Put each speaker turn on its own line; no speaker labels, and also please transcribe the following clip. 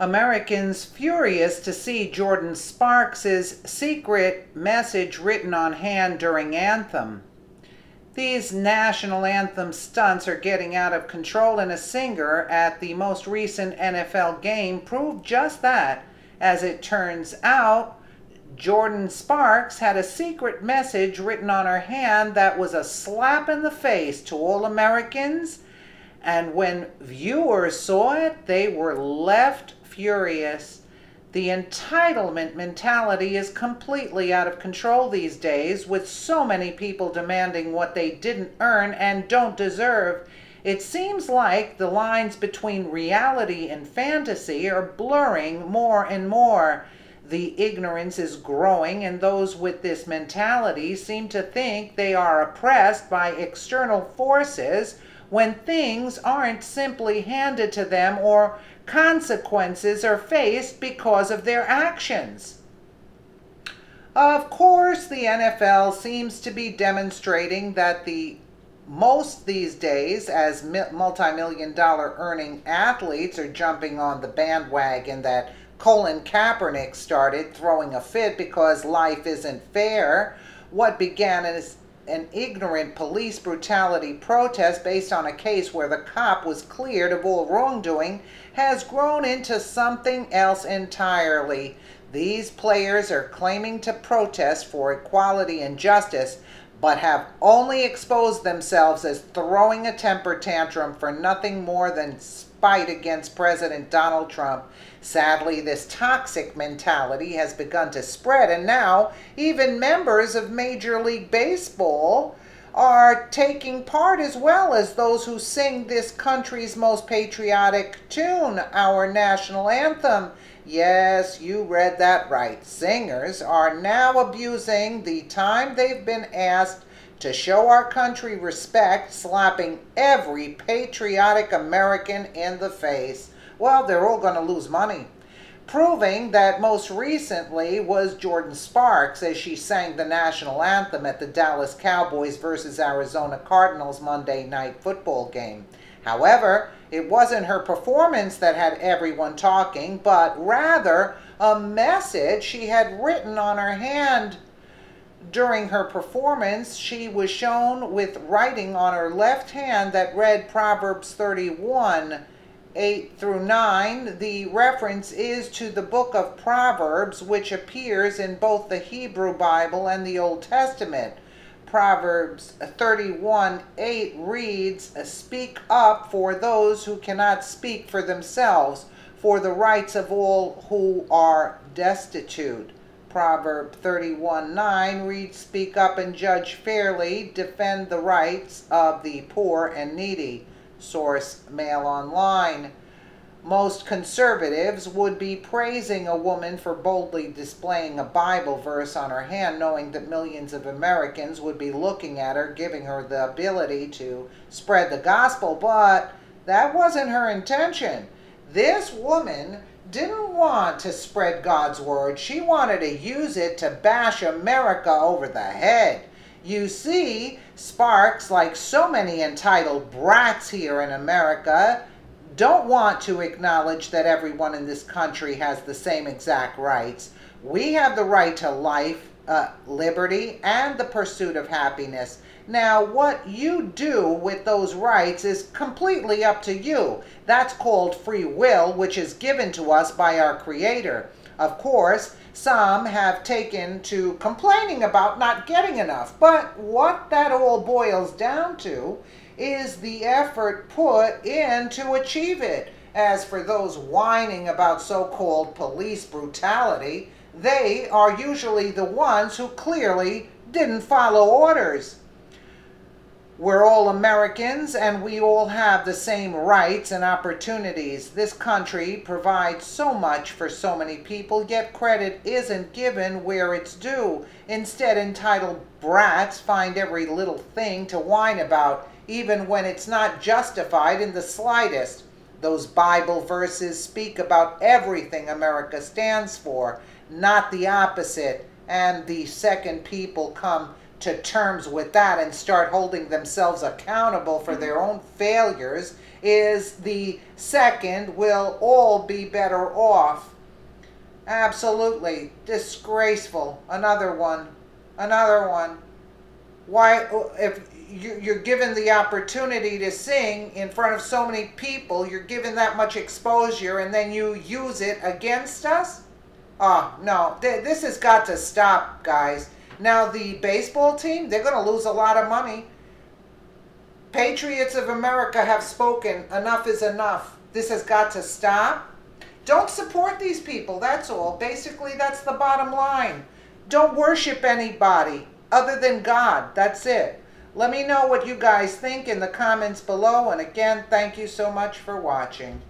Americans furious to see Jordin Sparks' secret message written on hand during Anthem. These national anthem stunts are getting out of control, and a singer at the most recent NFL game proved just that. As it turns out, Jordin Sparks had a secret message written on her hand that was a slap in the face to all Americans, and when viewers saw it, they were left furious. The entitlement mentality is completely out of control these days, with so many people demanding what they didn't earn and don't deserve. It seems like the lines between reality and fantasy are blurring more and more. The ignorance is growing, and those with this mentality seem to think they are oppressed by external forces when things aren't simply handed to them or consequences are faced because of their actions. Of course, the NFL seems to be demonstrating that the most these days, as multi-million-dollar earning athletes are jumping on the bandwagon that Colin Kaepernick started, throwing a fit because life isn't fair. What began as an ignorant police brutality protest based on a case where the cop was cleared of all wrongdoing has grown into something else entirely. These players are claiming to protest for equality and justice, but have only exposed themselves as throwing a temper tantrum for nothing more than spite against President Donald Trump. Sadly, this toxic mentality has begun to spread, and now even members of Major League Baseball are taking part, as well as those who sing this country's most patriotic tune, our national anthem. Yes, you read that right. Singers are now abusing the time they've been asked to show our country respect, slapping every patriotic American in the face. Well, they're all going to lose money. Proving that most recently was Jordin Sparks as she sang the national anthem at the Dallas Cowboys versus Arizona Cardinals Monday Night Football game. However, it wasn't her performance that had everyone talking, but rather a message she had written on her hand. During her performance, she was shown with writing on her left hand that read Proverbs 31, 8 through 9. The reference is to the book of Proverbs, which appears in both the Hebrew Bible and the Old Testament. Proverbs 31:8 reads, "Speak up for those who cannot speak for themselves, for the rights of all who are destitute." Proverb 31:9 reads, "Speak up and judge fairly, defend the rights of the poor and needy." Source: Mail Online. Most conservatives would be praising a woman for boldly displaying a Bible verse on her hand, knowing that millions of Americans would be looking at her, giving her the ability to spread the gospel, but that wasn't her intention. This woman didn't want to spread God's word. She wanted to use it to bash America over the head. You see, Sparks, like so many entitled brats here in America, don't want to acknowledge that everyone in this country has the same exact rights. We have the right to life, liberty, and the pursuit of happiness. Now, what you do with those rights is completely up to you. That's called free will, which is given to us by our Creator. Of course, some have taken to complaining about not getting enough, but what that all boils down to is the effort put in to achieve it. As for those whining about so-called police brutality, they are usually the ones who clearly didn't follow orders. We're all Americans, and we all have the same rights and opportunities. This country provides so much for so many people, yet credit isn't given where it's due. Instead, entitled brats find every little thing to whine about, even when it's not justified in the slightest. Those Bible verses speak about everything America stands for, not the opposite, and the second people come to terms with that and start holding themselves accountable for their own failures, is the second will all be better off. Absolutely disgraceful. Another one. Another one. Why, if you're given the opportunity to sing in front of so many people, you're given that much exposure, and then you use it against us? Oh, no. This has got to stop, guys. Now, the baseball team, they're going to lose a lot of money. Patriots of America have spoken. Enough is enough. This has got to stop. Don't support these people, that's all. Basically, that's the bottom line. Don't worship anybody other than God. That's it. Let me know what you guys think in the comments below. And again, thank you so much for watching.